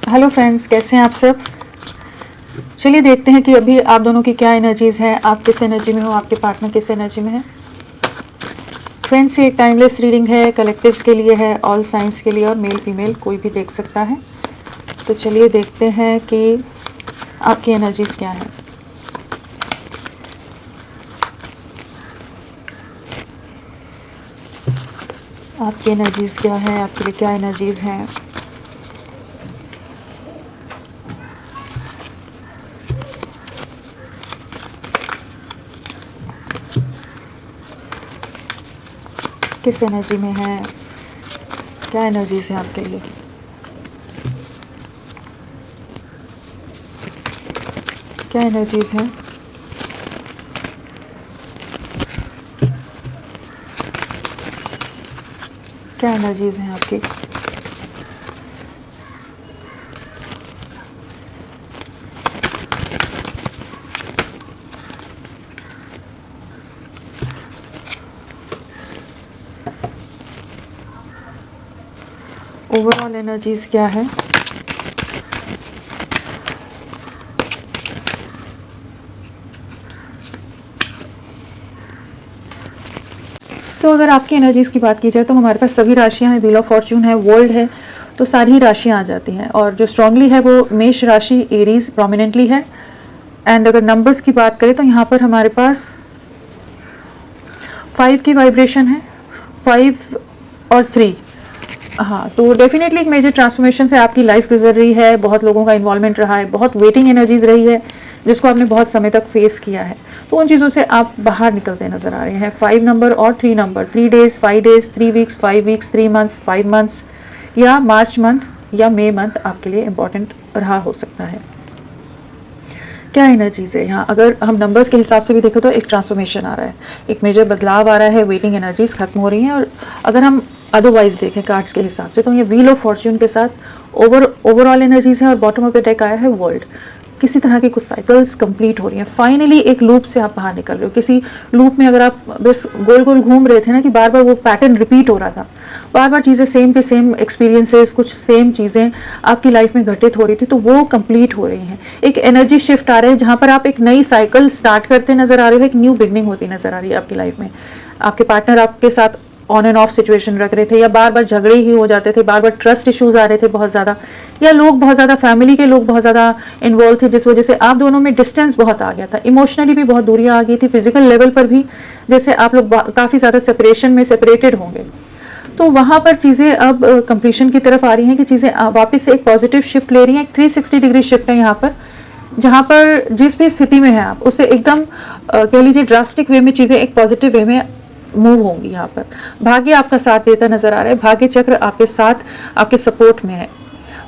Hello friends, कैसे हैं आप सब। चलिए देखते हैं कि अभी आप दोनों की क्या एनर्जीज़ हैं, आप किस एनर्जी में हो, आपके पार्टनर किस एनर्जी में है। फ्रेंड्स, ये एक टाइमलेस रीडिंग है, कलेक्टिव्स के लिए है, ऑल साइंस के लिए, और मेल फीमेल कोई भी देख सकता है। तो चलिए देखते हैं कि आपकी एनर्जीज़ क्या हैं। आपकी एनर्जीज़ क्या है, आपके लिए क्या एनर्जीज़ हैं। किस एनर्जी में है, क्या एनर्जीज़ हैं आपके लिए। क्या एनर्जीज़ हैं। क्या एनर्जीज़ हैं आपकी। ओवरऑल एनर्जीज़ क्या है। अगर आपकी एनर्जीज़ की बात की जाए तो हमारे पास सभी राशियां हैं, व्हील ऑफ फॉर्च्यून है, वर्ल्ड है, तो सारी ही राशियां आ जाती हैं। और जो स्ट्रांगली है वो मेष राशि, एरीज प्रोमिनेंटली है। एंड अगर नंबर्स की बात करें तो यहाँ पर हमारे पास 5 की वाइब्रेशन है, 5 और 3। हाँ, तो डेफिनेटली एक मेजर ट्रांसफॉर्मेशन से आपकी लाइफ गुजर रही है, बहुत लोगों का इन्वॉल्वमेंट रहा है, बहुत वेटिंग एनर्जीज रही है जिसको आपने बहुत समय तक फेस किया है। तो उन चीज़ों से आप बाहर निकलते नजर आ रहे हैं। 5 नंबर और 3 number, 3 days, 5 days, 3 weeks, 5 weeks, 3 months, 5 months, या मार्च मंथ या मई मंथ आपके लिए इम्पॉर्टेंट रहा हो सकता है। क्या एनर्जीज है यहाँ, अगर हम नंबर्स के हिसाब से भी देखें तो एक ट्रांसफॉर्मेशन आ रहा है, एक मेजर बदलाव आ रहा है, वेटिंग एनर्जीज खत्म हो रही हैं। और अगर हम अदरवाइज देखें कार्ड्स के हिसाब से तो ये व्हील ऑफ फॉर्च्यून के साथ ओवरऑल एनर्जीज है, और बॉटम ऑफ द डेक आया है वर्ल्ड। किसी तरह की कुछ साइकिल्स कंप्लीट हो रही हैं, फाइनली एक लूप से आप बाहर निकल रहे हो। किसी लूप में अगर आप बस गोल गोल घूम रहे थे ना, कि बार बार वो पैटर्न रिपीट हो रहा था, बार बार चीज़ें सेम के सेम एक्सपीरियंसेस, कुछ सेम चीज़ें आपकी लाइफ में घटित हो रही थी, तो वो कंप्लीट हो रही हैं। एक एनर्जी शिफ्ट आ रहा है जहाँ पर आप एक नई साइकिल स्टार्ट करते नजर आ रहे हो, एक न्यू बिगनिंग होती नजर आ रही है आपकी लाइफ में। आपके पार्टनर आपके साथ ऑन एंड ऑफ सिचुएशन रख रहे थे, या बार बार झगड़े ही हो जाते थे, बार बार ट्रस्ट इश्यूज आ रहे थे बहुत ज़्यादा, या लोग बहुत ज़्यादा, फैमिली के लोग बहुत ज़्यादा इन्वॉल्व थे, जिस वजह से आप दोनों में डिस्टेंस बहुत आ गया था। इमोशनली भी बहुत दूरियां आ गई थी, फिजिकल लेवल पर भी जैसे आप लोग काफ़ी ज़्यादा सेपरेशन में सेपरेटेड होंगे। तो वहाँ पर चीज़ें अब कंप्लीशन की तरफ आ रही हैं, कि चीज़ें वापस से एक पॉजिटिव शिफ्ट ले रही हैं। एक 360 डिग्री शिफ्ट है यहाँ पर, जहाँ पर जिस भी स्थिति में है आप उससे एकदम कह लीजिए ड्रास्टिक वे में चीज़ें एक पॉजिटिव वे में मूव होंगी। यहाँ पर भाग्य आपका साथ देता नजर आ रहा है, भाग्य चक्र आपके साथ, आपके सपोर्ट में है।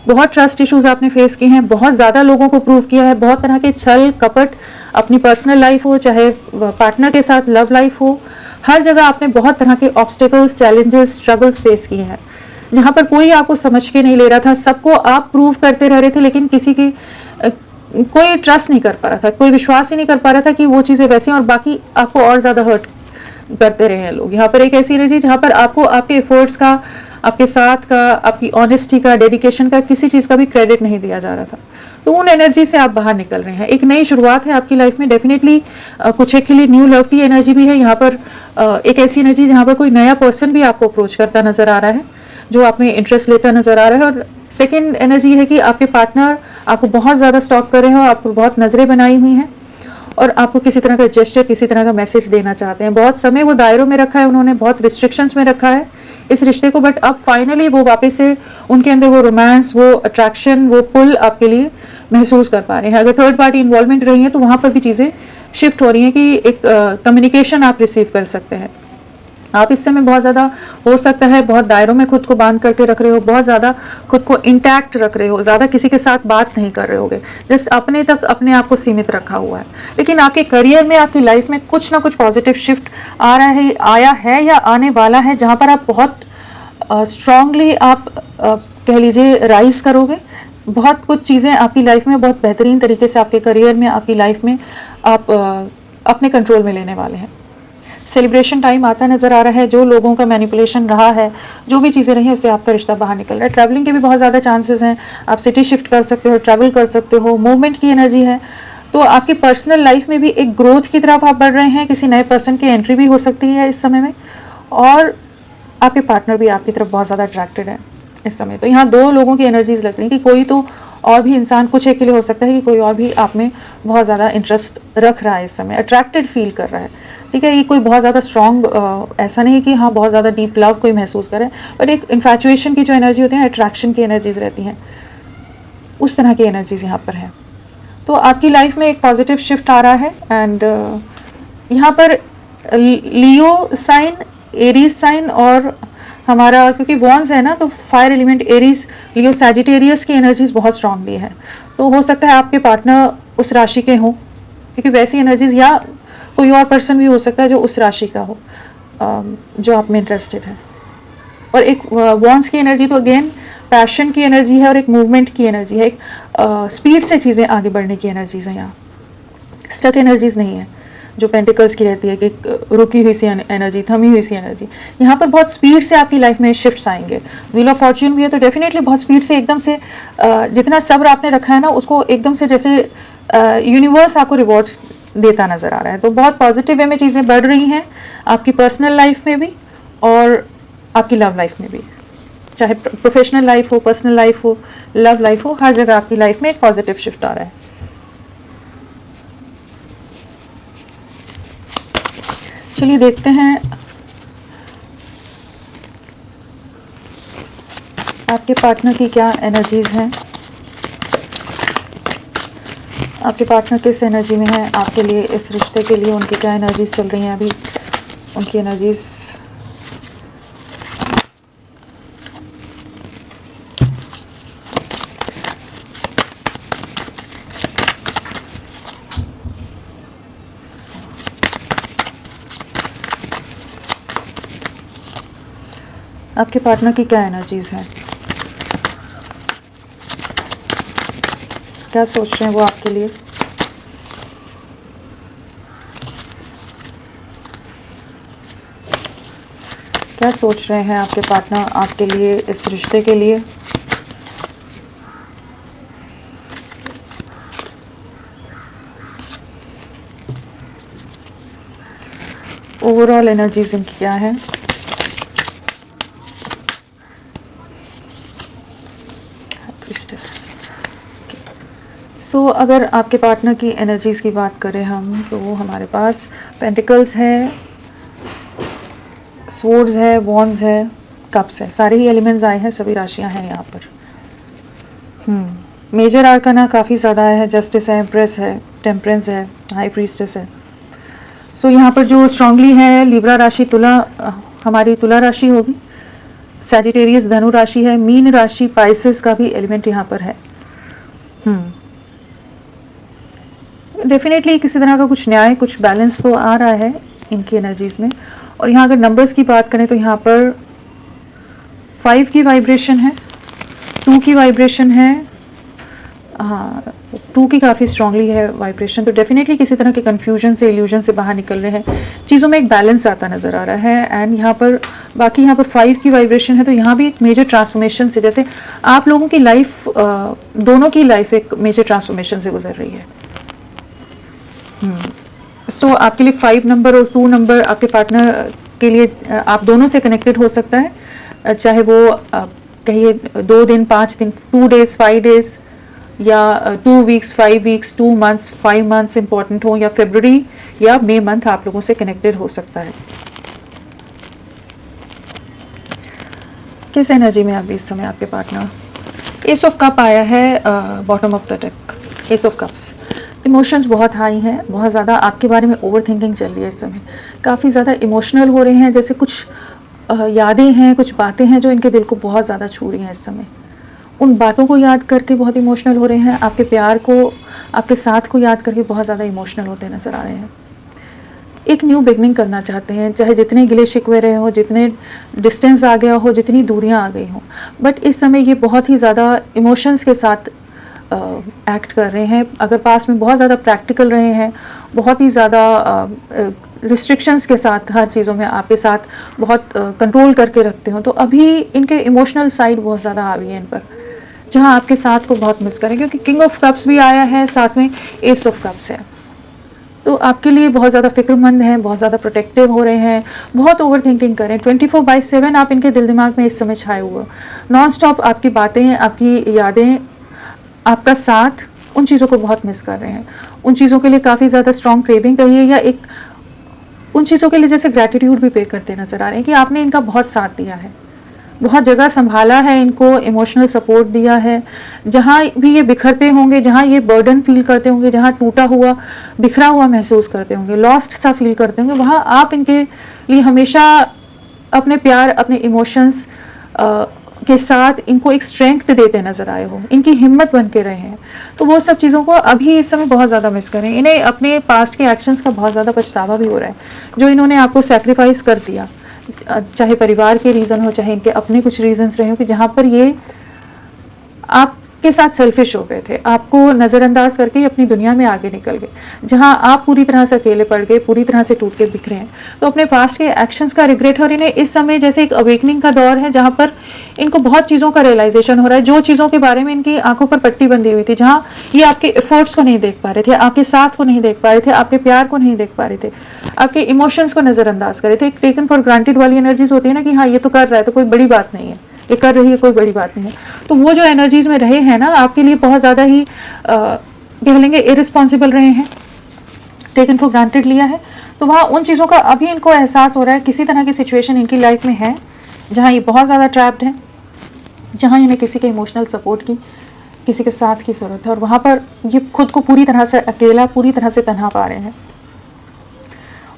बहुत ट्रस्ट इश्यूज आपने फेस किए हैं, बहुत ज़्यादा लोगों को प्रूव किया है, बहुत तरह के छल कपट, अपनी पर्सनल लाइफ हो चाहे पार्टनर के साथ लव लाइफ हो, हर जगह आपने बहुत तरह के ऑब्स्टिकल्स, चैलेंजेस, स्ट्रगल्स फेस किए हैं, जहाँ पर कोई आपको समझ के नहीं ले रहा था। सबको आप प्रूव करते रह रहे थे, लेकिन किसी की कोई ट्रस्ट नहीं कर पा रहा था, कोई विश्वास ही नहीं कर पा रहा था कि वो चीज़ें वैसी हैं, और बाकी आपको और ज़्यादा हर्ट करते रहे हैं लोग। यहाँ पर एक ऐसी एनर्जी जहाँ पर आपको आपके एफर्ट्स का, आपके साथ का, आपकी ऑनेस्टी का, डेडिकेशन का, किसी चीज़ का भी क्रेडिट नहीं दिया जा रहा था। तो उन एनर्जी से आप बाहर निकल रहे हैं, एक नई शुरुआत है आपकी लाइफ में। डेफिनेटली कुछ एक के लिए न्यू लव की एनर्जी भी है यहाँ पर। एक ऐसी एनर्जी जहाँ पर कोई नया पर्सन भी आपको अप्रोच करता नजर आ रहा है, जो आप में इंटरेस्ट लेता नजर आ रहा है। और सेकेंड एनर्जी है कि आपके पार्टनर आपको बहुत ज़्यादा स्टॉक कर रहे हैं, और आपको बहुत नज़रें बनाई हुई हैं, और आपको किसी तरह का जेस्चर, किसी तरह का मैसेज देना चाहते हैं। बहुत समय वो दायरों में रखा है उन्होंने, बहुत रिस्ट्रिक्शंस में रखा है इस रिश्ते को, बट अब फाइनली वो वापस से उनके अंदर वो रोमांस, वो अट्रैक्शन, वो पुल आपके लिए महसूस कर पा रहे हैं। अगर थर्ड पार्टी इन्वॉल्वमेंट रही है तो वहाँ पर भी चीज़ें शिफ्ट हो रही हैं, कि एक कम्युनिकेशन आप रिसीव कर सकते हैं। आप इस समय बहुत ज़्यादा हो सकता है बहुत दायरों में खुद को बांध करके रख रहे हो, बहुत ज़्यादा खुद को इंटैक्ट रख रहे हो, ज़्यादा किसी के साथ बात नहीं कर रहे होगे, जस्ट अपने तक अपने आप को सीमित रखा हुआ है। लेकिन आपके करियर में, आपकी लाइफ में कुछ ना कुछ पॉजिटिव शिफ्ट आ रहा है, आया है या आने वाला है, जहाँ पर आप बहुत स्ट्रांगली आप कह लीजिए राइज करोगे। बहुत कुछ चीज़ें आपकी लाइफ में बहुत बेहतरीन तरीके से आपके करियर में, आपकी लाइफ में आप अपने कंट्रोल में लेने वाले हैं। सेलिब्रेशन टाइम आता नज़र आ रहा है। जो लोगों का मैनिपुलेशन रहा है, जो भी चीज़ें रही हैं, उससे आपका रिश्ता बाहर निकल रहा है। ट्रैवलिंग के भी बहुत ज़्यादा चांसेस हैं, आप सिटी शिफ्ट कर सकते हो, ट्रैवल कर सकते हो, मूवमेंट की एनर्जी है। तो आपकी पर्सनल लाइफ में भी एक ग्रोथ की तरफ आप बढ़ रहे हैं, किसी नए पर्सन की एंट्री भी हो सकती है इस समय में, और आपके पार्टनर भी आपकी तरफ बहुत ज़्यादा अट्रैक्टेड है इस समय। तो यहाँ दो लोगों की एनर्जीज लग रही हैं कि कोई तो और भी इंसान कुछ एक के लिए हो सकता है कि कोई और भी आप में बहुत ज़्यादा इंटरेस्ट रख रहा है इस समय, अट्रैक्टेड फील कर रहा है। ठीक है, ये कोई बहुत ज़्यादा स्ट्रॉन्ग ऐसा नहीं है कि हाँ बहुत ज़्यादा डीप लव कोई महसूस करे, बट एक इन्फैचुएशन की जो एनर्जी होती है ना, अट्रैक्शन की एनर्जीज रहती हैं, उस तरह की एनर्जीज यहाँ पर है। तो आपकी लाइफ में एक पॉजिटिव शिफ्ट आ रहा है। एंड यहाँ पर लियो साइन, एरीज साइन और हमारा, क्योंकि वॉन्स है ना, तो फायर एलिमेंट एरीज, लियो, सैजिटेरियस की एनर्जीज बहुत स्ट्रांगली है। तो हो सकता है आपके पार्टनर उस राशि के हों, क्योंकि वैसी एनर्जीज, या कोई और पर्सन भी हो सकता है जो उस राशि का हो, जो आप में इंटरेस्टेड है। और एक वॉन्स की एनर्जी तो अगेन पैशन की एनर्जी है और एक मूवमेंट की एनर्जी है, एक स्पीड से चीज़ें आगे बढ़ने की एनर्जीज हैं। यहाँ स्टक एनर्जीज नहीं है जो पेंटिकल्स की रहती है कि रुकी हुई सी एनर्जी, थमी हुई सी एनर्जी। यहाँ पर बहुत स्पीड से आपकी लाइफ में शिफ्ट्स आएंगे। व्हील ऑफ फॉर्च्यून भी है तो डेफिनेटली बहुत स्पीड से, एकदम से जितना सब्र आपने रखा है ना, उसको एकदम से जैसे यूनिवर्स आपको रिवॉर्ड्स देता नज़र आ रहा है। तो बहुत पॉजिटिव वे में चीज़ें बढ़ रही हैं आपकी पर्सनल लाइफ में भी और आपकी लव लाइफ में भी, चाहे प्रोफेशनल लाइफ हो, पर्सनल लाइफ हो, लव लाइफ हो, हर जगह आपकी लाइफ में एक पॉजिटिव शिफ्ट आ रहा है। चलिए देखते हैं आपके पार्टनर की क्या एनर्जीज हैं, आपके पार्टनर किस एनर्जी में है आपके लिए, इस रिश्ते के लिए उनकी क्या एनर्जीज चल रही हैं अभी, उनकी एनर्जीज। आपके पार्टनर की क्या एनर्जीज हैं, क्या सोच रहे हैं वो आपके लिए, क्या सोच रहे हैं आपके पार्टनर आपके लिए, इस रिश्ते के लिए। ओवरऑल एनर्जीज इनकी क्या है। सो अगर आपके पार्टनर की एनर्जीज़ की बात करें हम, तो हमारे पास पेंटिकल्स है, स्वॉर्ड्स है, वॉन्ड्स है, कप्स है, सारे ही एलिमेंट्स आए हैं, सभी राशियां हैं यहाँ पर। मेजर आर्काना काफ़ी ज़्यादा है, जस्टिस है, एम्प्रेस है, टेम्परेंस है, हाई प्रीस्टेस है। सो यहाँ पर जो स्ट्रांगली है, लिब्रा राशि, तुला, हमारी तुला राशि होगी, सैजिटेरियस धनु राशि है, मीन राशि, पाइसेस का भी एलिमेंट यहाँ पर है। डेफिनेटली किसी तरह का कुछ न्याय, कुछ बैलेंस तो आ रहा है इनकी एनर्जीज में। और यहाँ अगर नंबर्स की बात करें तो यहाँ पर 5 की वाइब्रेशन है, 2 की वाइब्रेशन है, हाँ 2 की काफ़ी स्ट्रांगली है वाइब्रेशन। तो डेफिनेटली किसी तरह के कन्फ्यूजन से, इल्यूजन से बाहर निकल रहे हैं, चीज़ों में एक बैलेंस आता नज़र आ रहा है। एंड यहाँ पर बाकी यहाँ पर 5 की वाइब्रेशन है, तो यहाँ भी एक मेजर ट्रांसफॉर्मेशन से, जैसे आप लोगों की लाइफ, दोनों की लाइफ एक मेजर ट्रांसफॉर्मेशन से गुजर रही है। सो आपके लिए 5 नंबर और 2 नंबर आपके पार्टनर के लिए आप दोनों से कनेक्टेड हो सकता है, चाहे वो कहिए 2 दिन, 5 दिन, 2 डेज, 5 डेज, या 2 weeks, 5 weeks, 2 months, 5 months important हो, या फरवरी या मई मंथ आप लोगों से कनेक्टेड हो सकता है। किस एनर्जी में अभी इस समय आपके पार्टनर। एस ऑफ कप आया है bottom of the deck, S of cups. Emotions बहुत हाई हैं, बहुत ज़्यादा आपके बारे में ओवर थिंकिंग चल रही है इस समय, काफ़ी ज़्यादा इमोशनल हो रहे हैं, जैसे कुछ यादें हैं, कुछ बातें हैं जो इनके दिल को बहुत ज़्यादा छू रही हैं इस समय। उन बातों को याद करके बहुत इमोशनल हो रहे हैं, आपके प्यार को, आपके साथ को याद करके बहुत ज़्यादा इमोशनल होते नज़र आ रहे हैं। एक न्यू बिगनिंग करना चाहते हैं, चाहे जितने गिले शिकवे रहे हो, जितने डिस्टेंस आ गया हो, जितनी दूरियां आ गई हों, बट इस समय ये बहुत ही ज़्यादा इमोशंस के साथ एक्ट कर रहे हैं। अगर पास में बहुत ज़्यादा प्रैक्टिकल रहे हैं, बहुत ही ज़्यादा रिस्ट्रिक्शंस के साथ हर चीज़ों में आपके साथ बहुत कंट्रोल करके रखते हो, तो अभी इनके इमोशनल साइड बहुत ज़्यादा हावी है इन पर, जहाँ आपके साथ को बहुत मिस करें, क्योंकि किंग ऑफ कप्स भी आया है, साथ में एस ऑफ कप्स है। तो आपके लिए बहुत ज़्यादा फिक्रमंद हैं, बहुत ज़्यादा प्रोटेक्टिव हो रहे हैं, बहुत ओवर थिंकिंग करें। 24/7 आप इनके दिल दिमाग में इस समय छाए हुए, नॉन स्टॉप आपकी बातें, आपकी यादें, आपका साथ, उन चीज़ों को बहुत मिस कर रहे हैं। उन चीज़ों के लिए काफ़ी ज़्यादा स्ट्रॉन्ग क्रेविंग कहिए, या एक उन चीज़ों के लिए जैसे ग्रैटिट्यूड भी पे करते नज़र आ रहे हैं कि आपने इनका बहुत साथ दिया है, बहुत जगह संभाला है, इनको इमोशनल सपोर्ट दिया है। जहाँ भी ये बिखरते होंगे, जहाँ ये बर्डन फील करते होंगे, जहाँ टूटा हुआ बिखरा हुआ महसूस करते होंगे, लॉस्ट सा फील करते होंगे, वहाँ आप इनके लिए हमेशा अपने प्यार, अपने इमोशंस के साथ इनको एक स्ट्रेंथ देते नज़र आए हो, इनकी हिम्मत बन के रहे हैं। तो वो सब चीज़ों को अभी इस समय बहुत ज़्यादा मिस करें। इन्हें अपने पास्ट के एक्शंस का बहुत ज़्यादा पछतावा भी हो रहा है, जो इन्होंने आपको सेक्रीफाइस कर दिया, चाहे परिवार के रीज़न हो, चाहे इनके अपने कुछ रीजंस रहे हो, कि जहाँ पर ये आपके साथ सेल्फिश हो गए थे, आपको नज़रअंदाज करके अपनी दुनिया में आगे निकल गए, जहाँ आप पूरी तरह से अकेले पड़ गए, पूरी तरह से टूट के बिखरे हैं। तो अपने पास्ट के एक्शंस का रिग्रेट, और इन्हें इस समय जैसे एक अवेकनिंग का दौर है, जहाँ पर इनको बहुत चीज़ों का रियलाइजेशन हो रहा है, जो चीज़ों के बारे में इनकी आंखों पर पट्टी बंधी हुई थी, जहाँ ये आपके एफर्ट्स को नहीं देख पा रहे थे, आपके साथ को नहीं देख पा रहे थे, आपके प्यार को नहीं देख पा रहे थे, आपके इमोशंस को नज़रअंदाज कर रहे थे। एक टेकन फॉर ग्रांटेड वाली एनर्जीज होती है ना, कि हाँ ये तो कर रहा है तो कोई बड़ी बात नहीं है, ये कर रही है कोई बड़ी बात नहीं है। तो वो जो एनर्जीज में रहे हैं ना, आपके लिए बहुत ज़्यादा ही कह लेंगे इरिस्पॉन्सिबल रहे हैं, टेकन फॉर ग्रांटेड लिया है। तो वहाँ उन चीज़ों का अभी इनको एहसास हो रहा है, किसी तरह की सिचुएशन इनकी लाइफ में है जहाँ ये बहुत ज़्यादा ट्रैप्ड है, जहाँ इन्हें किसी के इमोशनल सपोर्ट की, किसी के साथ की ज़रूरत है, और वहाँ पर ये खुद को पूरी तरह से अकेला, पूरी तरह से तन्हा पा रहे हैं।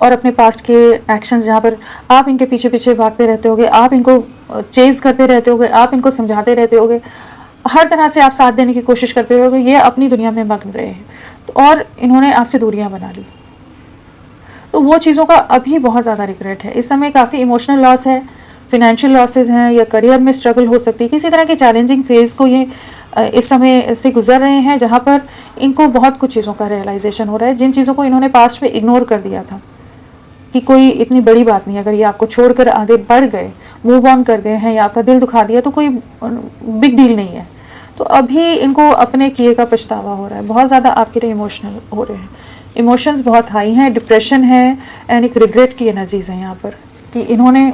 और अपने पास्ट के एक्शंस, जहाँ पर आप इनके पीछे पीछे भागते रहते होगे, आप इनको चेज़ करते रहते होगे, आप इनको समझाते रहते होगे, हर तरह से आप साथ देने की कोशिश करते होगे, ये अपनी दुनिया में मग्न रहे हैं, तो और इन्होंने आपसे दूरियां बना ली। तो वो चीज़ों का अभी बहुत ज़्यादा रिग्रेट है। इस समय काफ़ी इमोशनल लॉस है, फिनेंशियल लॉसेज हैं, या करियर में स्ट्रगल हो सकती है, किसी तरह के चैलेंजिंग फेज़ को ये इस समय से गुजर रहे हैं, जहाँ पर इनको बहुत कुछ चीज़ों का रियलाइजेशन हो रहा है, जिन चीज़ों को इन्होंने पास्ट में इग्नोर कर दिया था कि कोई इतनी बड़ी बात नहीं, अगर ये आपको छोड़कर आगे बढ़ गए, मूव ऑन कर गए हैं, या आपका दिल दुखा दिया, तो कोई बिग डील नहीं है। तो अभी इनको अपने किए का पछतावा हो रहा है, बहुत ज़्यादा आपके लिए इमोशनल हो रहे हैं, इमोशंस बहुत हाई हैं, डिप्रेशन है, एंड एक रिग्रेट की एनर्जीज हैं यहाँ पर, कि इन्होंने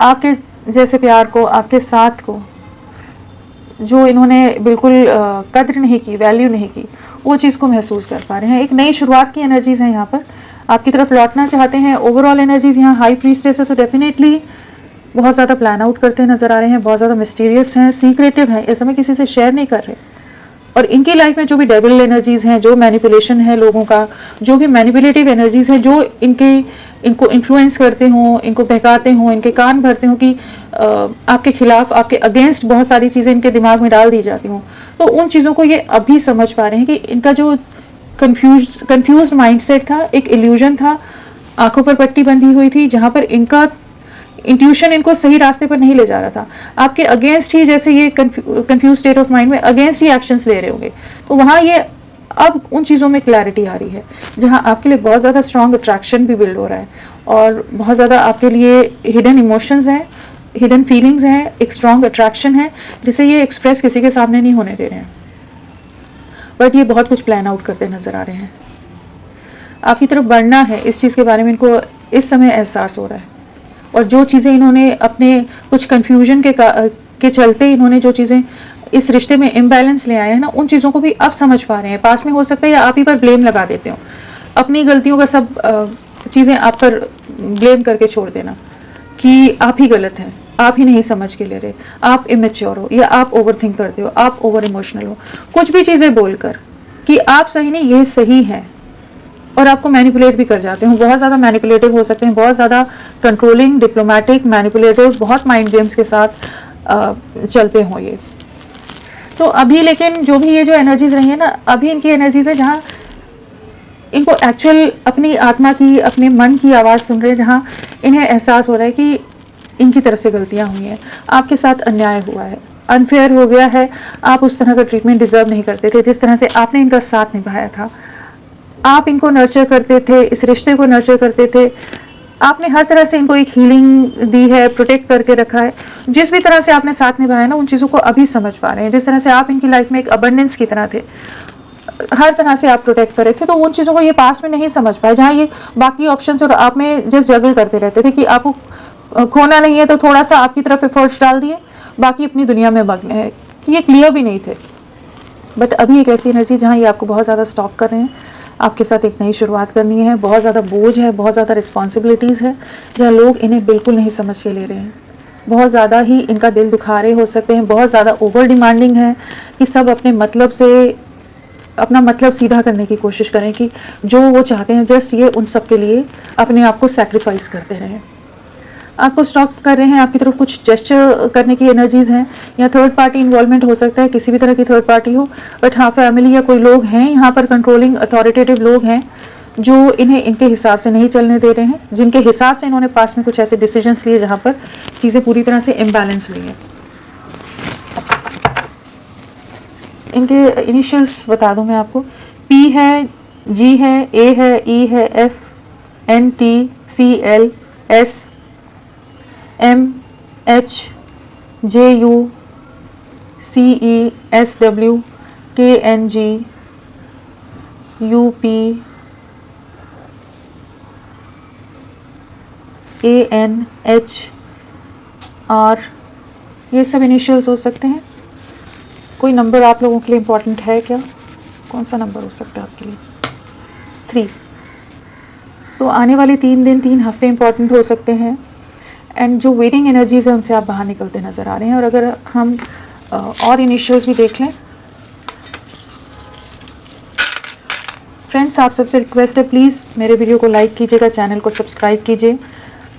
आपके जैसे प्यार को, आपके साथ को, जो इन्होंने बिल्कुल कद्र नहीं की, वैल्यू नहीं की, वो चीज़ को महसूस कर पा रहे हैं। एक नई शुरुआत की एनर्जीज हैं यहाँ पर, आपकी तरफ लौटना चाहते हैं। ओवरऑल एनर्जीज यहाँ हाई प्रीस्टेस है, तो डेफिनेटली बहुत ज़्यादा प्लान आउट करते नज़र आ रहे हैं, बहुत ज़्यादा मिस्टीरियस हैं, सीक्रेटिव हैं, इस समय किसी से शेयर नहीं कर रहे। और इनकी लाइफ में जो भी डेविल एनर्जीज़ हैं, जो मैनिपुलेशन है लोगों का, जो भी मैनिपुलेटिव एनर्जीज़ हैं, जो इनको इन्फ्लुएंस करते हों, इनको बहकाते हों, इनके कान भरते हों, कि आपके खिलाफ, आपके अगेंस्ट बहुत सारी चीज़ें इनके दिमाग में डाल दी जाती हों, तो उन चीज़ों को ये अभी समझ पा रहे हैं कि इनका जो कंफ्यूज माइंडसेट था, एक इल्यूजन था, आंखों पर पट्टी बंधी हुई थी, जहाँ पर इनका इंट्यूशन इनको सही रास्ते पर नहीं ले जा रहा था, आपके अगेंस्ट ही, जैसे ये कंफ्यूज स्टेट ऑफ माइंड में अगेंस्ट ही एक्शंस ले रहे होंगे, तो वहाँ ये अब उन चीज़ों में क्लैरिटी आ रही है, जहाँ आपके लिए बहुत ज़्यादा स्ट्रॉन्ग अट्रैक्शन भी बिल्ड हो रहा है, और बहुत ज़्यादा आपके लिए हिडन इमोशंस हैं, हिडन फीलिंग्स हैं, एक स्ट्रॉन्ग अट्रैक्शन है, जिसे ये एक्सप्रेस किसी के सामने नहीं होने दे रहे हैं, बट ये बहुत कुछ प्लान आउट करते नज़र आ रहे हैं। आपकी तरफ बढ़ना है, इस चीज़ के बारे में इनको इस समय एहसास हो रहा है, और जो चीज़ें इन्होंने अपने कुछ कन्फ्यूजन के चलते इन्होंने जो चीज़ें इस रिश्ते में इम्बैलेंस ले आए हैं ना, उन चीज़ों को भी अब समझ पा रहे हैं। पास में हो सकता है या आप ही पर ब्लेम लगा देते हो, अपनी गलतियों का सब चीज़ें आप पर ब्लेम करके छोड़ देना कि आप ही गलत हैं, आप ही नहीं समझ के ले रहे, आप इमेच्योर हो, या आप ओवर थिंक करते हो, आप ओवर इमोशनल हो, कुछ भी चीज़ें बोलकर कि आप सही नहीं, ये सही है, और आपको मैनिपुलेट भी कर जाते हो, बहुत ज़्यादा मैनिपुलेटिव हो सकते हैं, बहुत ज़्यादा कंट्रोलिंग, डिप्लोमेटिक, मैनिपुलेटिव, बहुत माइंड गेम्स के साथ चलते हो ये। तो अभी लेकिन जो भी ये जो एनर्जीज रही है ना, अभी इनकी एनर्जीज है जहाँ इनको एक्चुअल अपनी आत्मा की, अपने मन की आवाज़ सुन रहे हैं, जहाँ इन्हें एहसास हो रहा है कि इनकी तरफ से गलतियाँ हुई हैं, आपके साथ अन्याय हुआ है, अनफेयर हो गया है, आप उस तरह का ट्रीटमेंट डिजर्व नहीं करते थे, जिस तरह से आपने इनका साथ निभाया था, आप इनको नर्चर करते थे, इस रिश्ते को नर्चर करते थे, आपने हर तरह से इनको एक हीलिंग दी है, प्रोटेक्ट करके रखा है। जिस भी तरह से आपने साथ निभाया ना, उन चीज़ों को अभी समझ पा रहे हैं। जिस तरह से आप इनकी लाइफ में एक अबंडेंस की तरह थे, हर तरह से आप प्रोटेक्ट कर रहे थे, तो उन चीज़ों को ये पास्ट में नहीं समझ पाए। जहाँ ये बाकी ऑप्शंस और आप में जस्ट जगल करते रहते थे कि आपको खोना नहीं है, तो थोड़ा सा आपकी तरफ एफर्ट्स डाल दिए, बाकी अपनी दुनिया में मग्न है, कि ये क्लियर भी नहीं थे। बट अभी एक ऐसी एनर्जी जहाँ ये आपको बहुत ज़्यादा स्टॉप कर रहे हैं, आपके साथ एक नई शुरुआत करनी है, बहुत ज़्यादा बोझ है, बहुत ज़्यादा रिस्पॉन्सिबिलिटीज़ है, जहाँ लोग इन्हें बिल्कुल नहीं समझ के ले रहे हैं, बहुत ज़्यादा ही इनका दिल दुखा रहे हो सकते हैं, बहुत ज़्यादा ओवर डिमांडिंग है कि सब अपने मतलब से अपना मतलब सीधा करने की कोशिश करें, कि जो वो चाहते हैं जस्ट ये उन सब के लिए अपने आप को सैक्रिफाइस करते रहें। आपको स्टॉप कर रहे हैं, आपकी तरफ कुछ जेस्चर करने की एनर्जीज़ हैं, या थर्ड पार्टी इन्वॉल्वमेंट हो सकता है, किसी भी तरह की थर्ड पार्टी हो, बट हाँ फैमिली या कोई लोग हैं यहाँ पर, कंट्रोलिंग अथॉरिटेटिव लोग हैं जो इन्हें इनके हिसाब से नहीं चलने दे रहे हैं, जिनके हिसाब से इन्होंने पास्ट में कुछ ऐसे डिसीजंस लिए जहाँ पर चीज़ें पूरी तरह से इम्बैलेंस हुई हैं। इनके इनिशियल्स बता दूं मैं आपको, P है, G है, A है, E है, F, N, T, C, L, S, M, H, J, U, C, E, S, W, K, N, G, U, P, A, N, H, R, ये सब इनिशियल्स हो सकते हैं। कोई नंबर आप लोगों के लिए इम्पॉर्टेंट है क्या? कौन सा नंबर हो सकता है आपके लिए? 3। तो आने वाले 3 दिन 3 हफ्ते इम्पॉर्टेंट हो सकते हैं, एंड जो वेटिंग एनर्जीज है उनसे आप बाहर निकलते नज़र आ रहे हैं। और अगर हम और इनिशियल्स भी देख लें, फ्रेंड्स आप सबसे रिक्वेस्ट है, प्लीज़ मेरे वीडियो को लाइक कीजिएगा, चैनल को सब्सक्राइब कीजिए,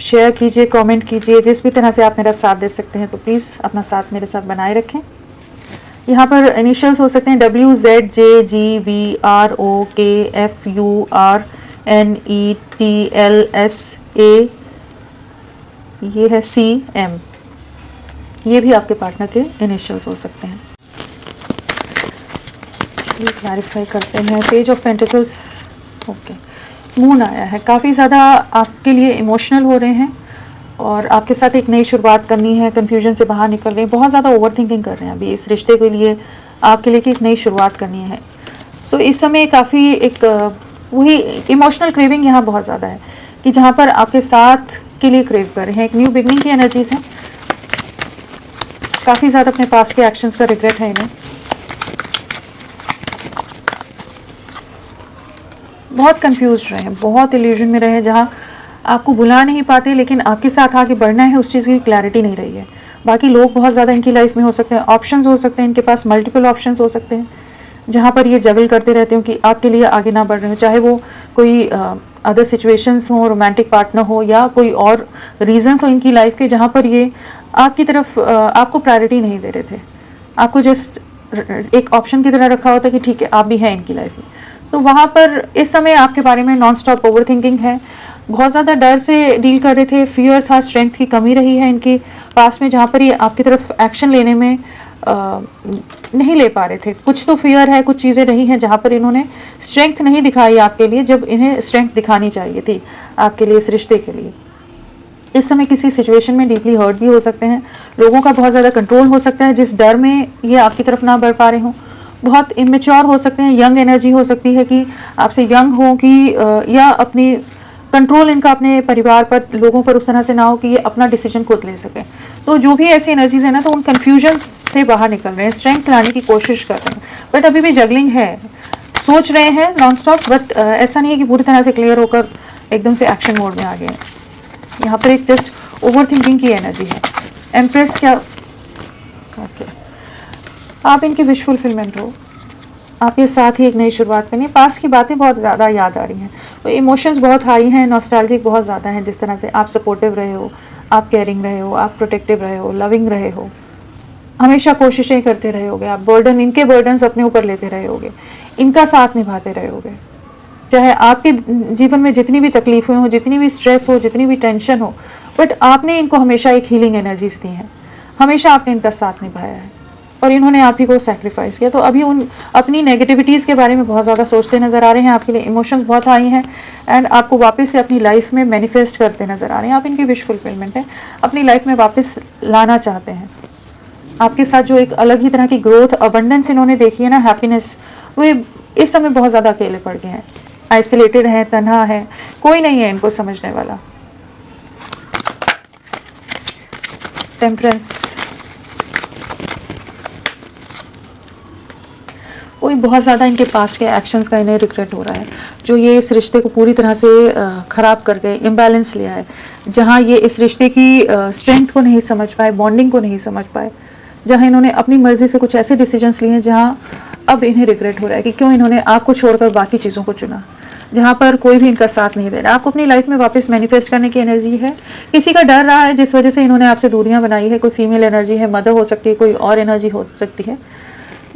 शेयर कीजिए, कमेंट कीजिए, जिस भी तरह से आप मेरा साथ दे सकते हैं तो प्लीज़ अपना साथ मेरे साथ बनाए रखें। यहाँ पर इनिशियल्स हो सकते हैं W, Z, J, G, V, R, O, K, F, U, R, N, E, T, L, S, A, ये है C, M, ये भी आपके पार्टनर के इनिशियल्स हो सकते हैं। चलिए क्लैरिफाई करते हैं। Page of pentacles, okay, moon आया है, काफ़ी ज़्यादा आपके लिए इमोशनल हो रहे हैं और आपके साथ एक नई शुरुआत करनी है, कन्फ्यूजन से बाहर निकल रहे हैं, बहुत ज़्यादा ओवर थिंकिंग कर रहे हैं अभी इस रिश्ते के लिए, आपके लिए कि एक नई शुरुआत करनी है। तो इस समय काफ़ी एक वही इमोशनल क्रेविंग यहाँ बहुत ज़्यादा है, कि जहाँ पर आपके साथ के लिए क्रेव कर रहे हैं, एक न्यू बिगनिंग की एनर्जीज हैं, काफ़ी ज़्यादा अपने पास के एक्शंस का रिग्रेट है इन्हें, बहुत कंफ्यूज रहे हैं, बहुत इल्यूजन में रहे हैं, जहाँ आपको बुला नहीं पाते लेकिन आपके साथ आगे बढ़ना है, उस चीज़ की क्लैरिटी नहीं रही है। बाकी लोग बहुत ज़्यादा इनकी लाइफ में हो सकते हैं, ऑप्शंस हो सकते हैं, इनके पास मल्टीपल ऑप्शंस हो सकते हैं, जहाँ पर ये जगल करते रहते हो कि आपके लिए आगे ना बढ़ रहे हो, चाहे वो कोई अदर सिचुएशंस हो, रोमांटिक पार्टनर हो, या कोई और रीजंस हो इनकी लाइफ के, जहाँ पर ये आपकी तरफ आपको प्रायोरिटी नहीं दे रहे थे, आपको जस्ट एक ऑप्शन की तरह रखा होता कि ठीक है आप भी हैं इनकी लाइफ में। तो वहाँ पर इस समय आपके बारे में नॉन स्टॉप ओवर थिंकिंग है, बहुत ज़्यादा डर से डील कर रहे थे, फियर था, स्ट्रेंथ की कमी रही है इनके पास में, जहाँ पर ये आपकी तरफ एक्शन लेने में नहीं ले पा रहे थे। कुछ तो फियर है, कुछ चीज़ें रही हैं जहाँ पर इन्होंने स्ट्रेंथ नहीं दिखाई आपके लिए, जब इन्हें स्ट्रेंथ दिखानी चाहिए थी आपके लिए, इस रिश्ते के लिए। इस समय किसी सिचुएशन में डीपली हर्ट भी हो सकते हैं, लोगों का बहुत ज़्यादा कंट्रोल हो सकता है, जिस डर में ये आपकी तरफ ना बढ़ पा रहे हों, बहुत इमेच्योर हो सकते हैं, यंग एनर्जी हो सकती है कि आपसे यंग हो कि या अपनी कंट्रोल इनका अपने परिवार पर, लोगों पर उस तरह से ना हो कि ये अपना डिसीजन खुद ले सकें। तो जो भी ऐसी एनर्जीज है ना, तो उन कन्फ्यूजन से बाहर निकल रहे हैं, स्ट्रेंथ लाने की कोशिश कर रहे हैं, बट अभी भी जगलिंग है, सोच रहे हैं नॉन स्टॉप, बट ऐसा नहीं है कि पूरी तरह से क्लियर होकर एकदम से एक्शन मोड में आ गए हैं। यहाँ पर एक जस्ट ओवर थिंकिंग की एनर्जी है। एम्प्रेस क्या, ओके, आप इनके विश फुलफिलमेंट हो, आपके साथ ही एक नई शुरुआत करनी है। पास्ट की बातें बहुत ज़्यादा याद आ रही हैं, तो इमोशंस बहुत हाई हैं, नॉस्टैल्जिक बहुत ज़्यादा हैं, जिस तरह से आप सपोर्टिव रहे हो, आप केयरिंग रहे हो, आप प्रोटेक्टिव रहे हो, लविंग रहे हो, हमेशा कोशिशें करते रहे होगे, आप बर्डन, इनके बर्डन्स अपने ऊपर लेते रहे होगे, इनका साथ निभाते रहे होगे, चाहे आपके जीवन में जितनी भी तकलीफ़ें हो, जितनी भी स्ट्रेस हो, जितनी भी टेंशन हो, बट आपने इनको हमेशा एक हीलिंग एनर्जीज दी हैं, हमेशा आपने इनका साथ निभाया है। और इन्होंने आप ही को सेक्रीफाइस किया। तो अभी उन अपनी नेगेटिविटीज़ के बारे में बहुत ज़्यादा सोचते नज़र आ रहे हैं, आपके लिए इमोशंस बहुत हाई हैं एंड आपको वापस से अपनी लाइफ में मैनिफेस्ट करते नज़र आ रहे हैं। आप इनकी विश फुलफिलमेंट है अपनी लाइफ में वापस लाना चाहते हैं। आपके साथ जो एक अलग ही तरह की ग्रोथ, अबंडेंस इन्होंने देखी है ना, हैप्पीनेस, वो इस समय बहुत ज़्यादा अकेले पड़ गए हैं, आइसोलेटेड हैं, तन्हा है, कोई नहीं है इनको समझने वाला। टेम्परेंस, कोई बहुत ज़्यादा इनके पास्ट के एक्शंस का इन्हें रिग्रेट हो रहा है, जो ये इस रिश्ते को पूरी तरह से ख़राब कर गए, इम्बैलेंस ले आए, जहाँ ये इस रिश्ते की स्ट्रेंथ को नहीं समझ पाए, बॉन्डिंग को नहीं समझ पाए, जहाँ इन्होंने अपनी मर्ज़ी से कुछ ऐसे डिसीजंस लिए हैं जहाँ अब इन्हें रिग्रेट हो रहा है कि क्यों इन्होंने आपको छोड़कर बाकी चीज़ों को चुना, जहाँ पर कोई भी इनका साथ नहीं दे रहा। आपको अपनी लाइफ में वापस मैनिफेस्ट करने की एनर्जी है, किसी का डर रहा है जिस वजह से इन्होंने आपसे दूरियां बनाई है, कोई फीमेल एनर्जी है, मदर हो सकती है, कोई और एनर्जी हो सकती है,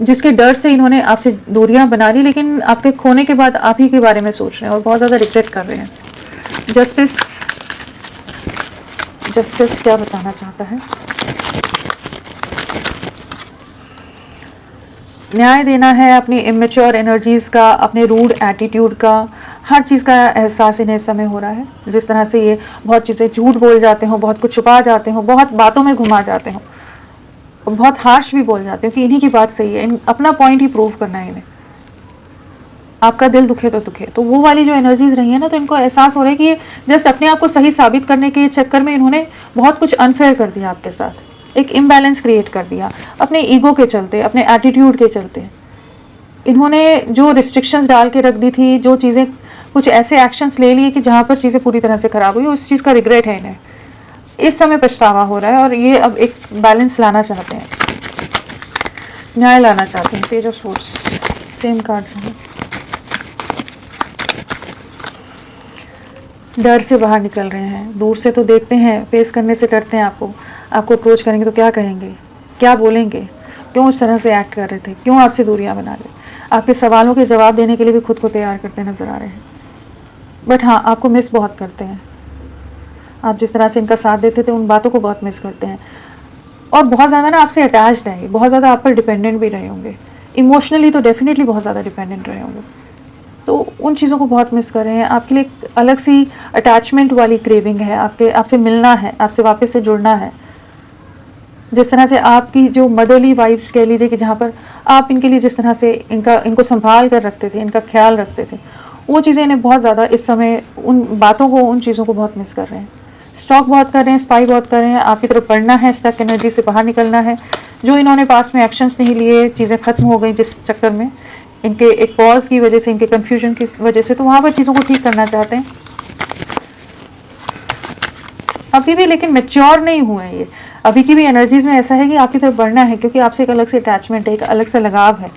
जिसके डर से इन्होंने आपसे दूरियां बना ली, लेकिन आपके खोने के बाद आप ही के बारे में सोच रहे हैं और बहुत ज़्यादा रिग्रेट कर रहे हैं। जस्टिस, जस्टिस क्या बताना चाहता है? न्याय देना है अपनी इमेच्योर एनर्जीज़ का, अपने रूड एटीट्यूड का, हर चीज़ का एहसास इन्हें इस समय हो रहा है। जिस तरह से ये बहुत चीज़ें झूठ बोल जाते हो, बहुत कुछ छुपा जाते हो, बहुत बातों में घुमा जाते हो, बहुत हार्श भी बोल जाते हो कि इन्हीं की बात सही है, अपना पॉइंट ही प्रूव करना है इन्हें, आपका दिल दुखे तो दुखे। तो वो वाली जो एनर्जीज रही है ना, तो इनको एहसास हो रहा है कि ये जस्ट अपने आप को सही साबित करने के चक्कर में इन्होंने बहुत कुछ अनफेयर कर दिया आपके साथ, एक इम्बैलेंस क्रिएट कर दिया अपने ईगो के चलते, अपने एटीट्यूड के चलते। इन्होंने जो रिस्ट्रिक्शंस डाल के रख दी थी, जो चीज़ें, कुछ ऐसे एक्शंस ले लिए कि जहाँ पर चीज़ें पूरी तरह से ख़राब हुई, उस चीज़ का रिग्रेट है इन्हें, इस समय पछतावा हो रहा है और ये अब एक बैलेंस लाना चाहते हैं, न्याय लाना चाहते हैं। Page of source, same cards हैं। डर से बाहर निकल रहे हैं, दूर से तो देखते हैं, फेस करने से डरते हैं। आपको अप्रोच करेंगे तो क्या कहेंगे, क्या बोलेंगे, क्यों उस तरह से एक्ट कर रहे थे, क्यों आपसे दूरियां बना रहे, आपके सवालों के जवाब देने के लिए भी खुद को तैयार करते नज़र आ रहे हैं। बट हाँ, आपको मिस बहुत करते हैं, आप जिस तरह से इनका साथ देते थे उन बातों को बहुत मिस करते हैं और बहुत ज़्यादा ना आपसे अटैच्ड है, बहुत ज़्यादा आप पर डिपेंडेंट भी रहे होंगे, इमोशनली तो डेफिनेटली बहुत ज़्यादा डिपेंडेंट रहे होंगे, तो उन चीज़ों को बहुत मिस कर रहे हैं। आपके लिए एक अलग सी अटैचमेंट वाली क्रेविंग है, आपसे मिलना है, आपसे वापस से जुड़ना है। जिस तरह से आपकी जो मदरली वाइब्स कह लीजिए कि जहाँ पर आप इनके लिए जिस तरह से इनको संभाल कर रखते थे, इनका ख्याल रखते थे, वो चीज़ें इन्हें बहुत ज़्यादा इस समय उन बातों को, उन चीज़ों को बहुत मिस कर रहे हैं। स्टॉक बहुत कर रहे हैं, स्पाई बहुत कर रहे हैं, आपकी तरफ बढ़ना है, स्टक एनर्जी से बाहर निकलना है। जो इन्होंने पास्ट में एक्शंस नहीं लिए, चीज़ें ख़त्म हो गई जिस चक्कर में, इनके एक पॉज की वजह से, इनके कन्फ्यूजन की वजह से, तो वहाँ पर चीज़ों को ठीक करना चाहते हैं अभी भी, लेकिन मैच्योर नहीं हुए हैं ये। अभी की भी एनर्जीज़ में ऐसा है कि आपकी तरफ बढ़ना है, क्योंकि आपसे एक अलग से अटैचमेंट है, एक अलग सा लगाव है,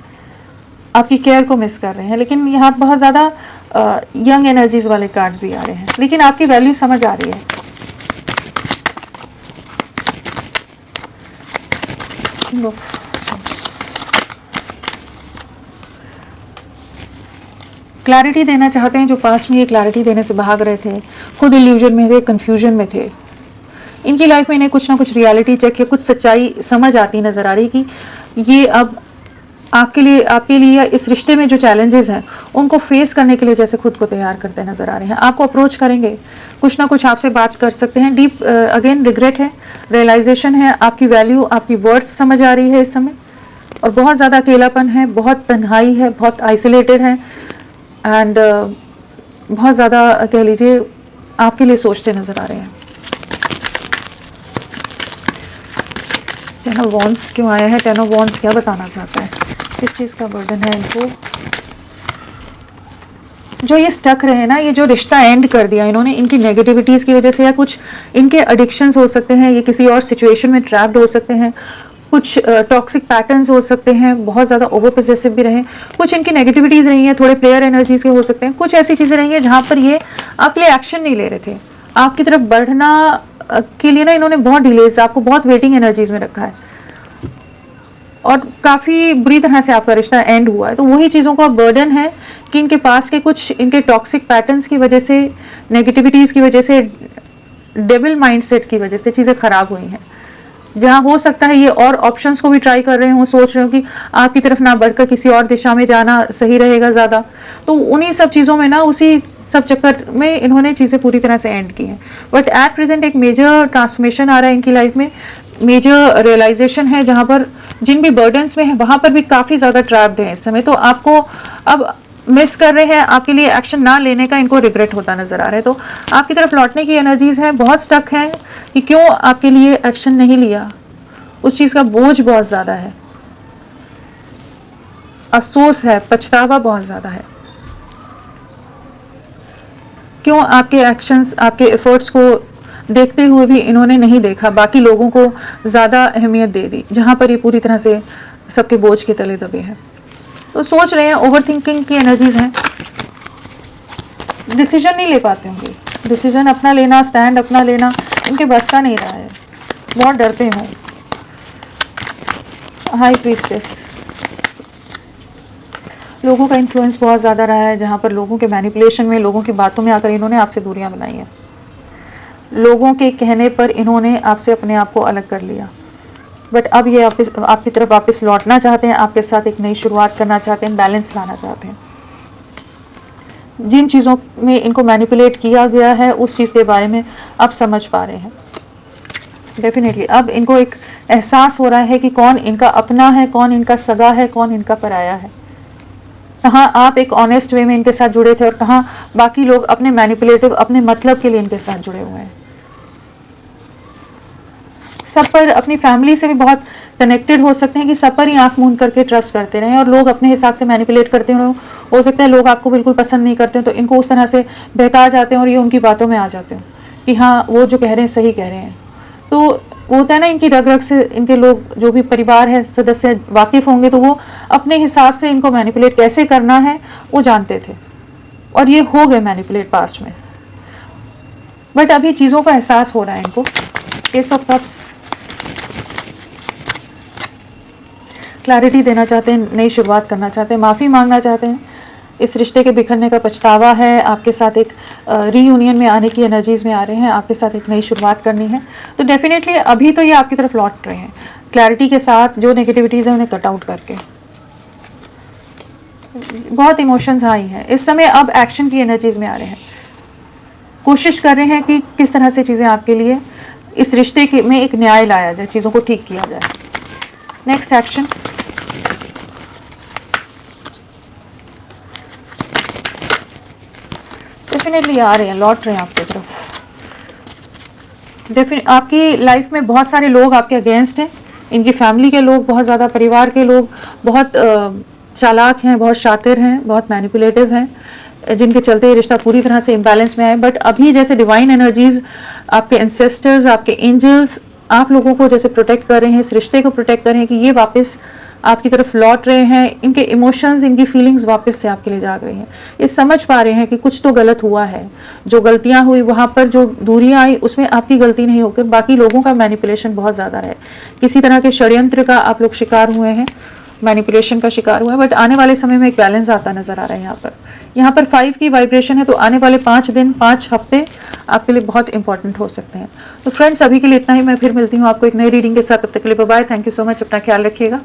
आपकी केयर को मिस कर रहे हैं। लेकिन यहाँ बहुत ज़्यादा यंग एनर्जीज़ वाले कार्ड्स भी आ रहे हैं, लेकिन आपकी वैल्यू समझ आ रही है। क्लैरिटी देना चाहते हैं, जो पास्ट में ये क्लैरिटी देने से भाग रहे थे, खुद इल्यूजन में थे, कन्फ्यूजन में थे। इनकी लाइफ में इन्हें कुछ ना कुछ रियलिटी चेक या कुछ सच्चाई समझ आती नज़र आ रही कि ये अब आपके लिए इस रिश्ते में जो चैलेंजेस हैं उनको फेस करने के लिए जैसे खुद को तैयार करते नज़र आ रहे हैं। आपको अप्रोच करेंगे, कुछ ना कुछ आपसे बात कर सकते हैं। डीप अगेन रिग्रेट है, रियलाइजेशन है, आपकी वैल्यू, आपकी वर्थ समझ आ रही है इस समय, और बहुत ज़्यादा अकेलापन है, बहुत तन्हाई है, बहुत आइसोलेटेड है एंड बहुत ज़्यादा कह लीजिए आपके लिए सोचते नज़र आ रहे हैं। टेन ऑफ वॉन्ड्स क्यों आया है? टेन ऑफ वॉन्ड्स क्या बताना चाहता है? किस चीज़ का बर्डन है इनको? जो ये स्टक रहे ना, ये जो रिश्ता एंड कर दिया इन्होंने इनकी नेगेटिविटीज़ की वजह से, या कुछ इनके एडिक्शंस हो सकते हैं, ये किसी और सिचुएशन में ट्रैप्ड हो सकते हैं, कुछ टॉक्सिक पैटर्न्स हो सकते हैं, बहुत ज़्यादा ओवर पोजेसिव भी रहे, कुछ इनकी नेगेटिविटीज़ रही हैं, थोड़े प्लेयर एनर्जीज़ के हो सकते हैं, कुछ ऐसी चीज़ें रही हैं जहाँ पर ये आपके लिए एक्शन नहीं ले रहे थे। आपकी तरफ बढ़ना के लिए ना इन्होंने बहुत डिलेज, आपको बहुत वेटिंग एनर्जीज़ में रखा है और काफ़ी बुरी तरह से आपका रिश्ता एंड हुआ है। तो वही चीज़ों का बर्डन है कि इनके पास के कुछ इनके टॉक्सिक पैटर्न्स की वजह से, नेगेटिविटीज़ की वजह से, डेविल माइंडसेट की वजह से चीज़ें ख़राब हुई हैं, जहाँ हो सकता है ये और ऑप्शंस को भी ट्राई कर रहे हो, सोच रहे हो कि आपकी तरफ ना बढ़कर किसी और दिशा में जाना सही रहेगा ज़्यादा, तो उन्हीं सब चीज़ों में ना, उसी सब चक्कर में इन्होंने चीज़ें पूरी तरह से एंड की हैं। बट एट प्रेजेंट एक मेजर ट्रांसफॉर्मेशन आ रहा है इनकी लाइफ में, मेजर रियलाइजेशन है, जहाँ पर जिन भी बर्डन्स में है वहाँ पर भी काफ़ी ज़्यादा ट्रैप्ड है इस समय। तो आपको अब मिस कर रहे हैं, आपके लिए एक्शन ना लेने का इनको रिग्रेट होता नजर आ रहा है। तो आपकी तरफ लौटने की एनर्जीज हैं, बहुत स्टक हैं कि क्यों आपके लिए एक्शन नहीं लिया, उस चीज़ का बोझ बहुत ज़्यादा है, अफसोस है, पछतावा बहुत ज़्यादा है। क्यों आपके एक्शंस, आपके एफर्ट्स को देखते हुए भी इन्होंने नहीं देखा, बाकी लोगों को ज़्यादा अहमियत दे दी, जहाँ पर ये पूरी तरह से सबके बोझ के तले दबे हैं। तो सोच रहे हैं, ओवर थिंकिंग की एनर्जीज हैं, डिसीजन नहीं ले पाते होंगे, डिसीजन अपना लेना, स्टैंड अपना लेना इनके बस का नहीं रहा है, बहुत डरते हो। हाई प्रीस्टेस, लोगों का इन्फ्लुएंस बहुत ज़्यादा रहा है, जहाँ पर लोगों के मैनिपुलेशन में, लोगों की बातों में आकर इन्होंने आपसे दूरियां बनाई हैं, लोगों के कहने पर इन्होंने आपसे अपने आप को अलग कर लिया। बट अब ये आपकी तरफ वापस लौटना चाहते हैं, आपके साथ एक नई शुरुआत करना चाहते हैं, बैलेंस लाना चाहते हैं। जिन चीज़ों में इनको मैनिपुलेट किया गया है उस चीज़ के बारे में अब समझ पा रहे हैं। डेफिनेटली अब इनको एक एहसास हो रहा है कि कौन इनका अपना है, कौन इनका सगा है, कौन इनका पराया है। कहाँ आप एक ऑनेस्ट वे में इनके साथ जुड़े थे और कहाँ बाकी लोग अपने मैनिपुलेटिव, अपने मतलब के लिए इनके साथ जुड़े हुए हैं। सब पर, अपनी फैमिली से भी बहुत कनेक्टेड हो सकते हैं कि सब पर ही आंख मूंद करके ट्रस्ट करते रहें और लोग अपने हिसाब से मैनिपुलेट करते हैं। हो सकता है लोग आपको बिल्कुल पसंद नहीं करते हैं तो इनको उस तरह से बहका जाते हैं और ये उनकी बातों में आ जाते हैं कि हाँ वो जो कह रहे हैं सही कह रहे हैं। तो होता है ना, इनकी रग रग से इनके लोग, जो भी परिवार है सदस्य वाकिफ़ होंगे तो वो अपने हिसाब से इनको मैनिपुलेट कैसे करना है वो जानते थे और ये हो गए मैनिपुलेट पास्ट में। बट अभी चीज़ों का एहसास हो रहा है इनको। एस ऑफ कप्स, क्लैरिटी देना चाहते हैं, नई शुरुआत करना चाहते हैं, माफ़ी मांगना चाहते हैं, इस रिश्ते के बिखरने का पछतावा है, आपके साथ एक रीयूनियन में आने की एनर्जीज़ में आ रहे हैं, आपके साथ एक नई शुरुआत करनी है। तो डेफिनेटली अभी तो ये आपकी तरफ लौट रहे हैं क्लैरिटी के साथ, जो नेगेटिविटीज़ हैं उन्हें कट आउट करके। बहुत इमोशंस हाई हैं इस समय, अब एक्शन की एनर्जीज़ में आ रहे हैं, कोशिश कर रहे हैं कि किस तरह से चीज़ें आपके लिए इस रिश्ते में एक न्याय लाया जाए, चीज़ों को ठीक किया जाए। नेक्स्ट एक्शन, डेफिनेटली आ रहे हैं, लौट रहे हैं आपकी तरफ। आपकी लाइफ में बहुत सारे लोग आपके अगेंस्ट हैं, इनकी फैमिली के लोग, बहुत ज़्यादा परिवार के लोग बहुत चालाक हैं, बहुत शातिर हैं, बहुत मैनिपुलेटिव हैं, जिनके चलते ये रिश्ता पूरी तरह से इम्बैलेंस में आए। बट अभी जैसे डिवाइन एनर्जीज, आपके एंसेस्टर्स, आपके एंजल्स आप लोगों को जैसे प्रोटेक्ट कर रहे हैं, इस रिश्ते को प्रोटेक्ट कर रहे हैं कि ये वापस आपकी तरफ लौट रहे हैं, इनके इमोशंस, इनकी फीलिंग्स वापस से आपके लिए जाग रही हैं। ये समझ पा रहे हैं कि कुछ तो गलत हुआ है, जो गलतियां हुई वहाँ पर जो दूरियां आई उसमें आपकी गलती नहीं होकर बाकी लोगों का मैनिपुलेशन बहुत ज़्यादा है। किसी तरह के षड्यंत्र का आप लोग शिकार हुए हैं, मैनिपुलेशन का शिकार हुए हैं। बट आने वाले समय में एक बैलेंस आता नज़र आ रहा है यहाँ पर 5 की वाइब्रेशन है, तो आने वाले 5 दिन, 5 हफ्ते आपके लिए बहुत इंपॉर्टेंट हो सकते हैं। तो फ्रेंड्स, अभी के लिए इतना ही। मैं फिर मिलती हूँ आपको एक नई रीडिंग के साथ, तब तक के लिए bye bye. Thank you so much, अपना ख्याल रखिएगा।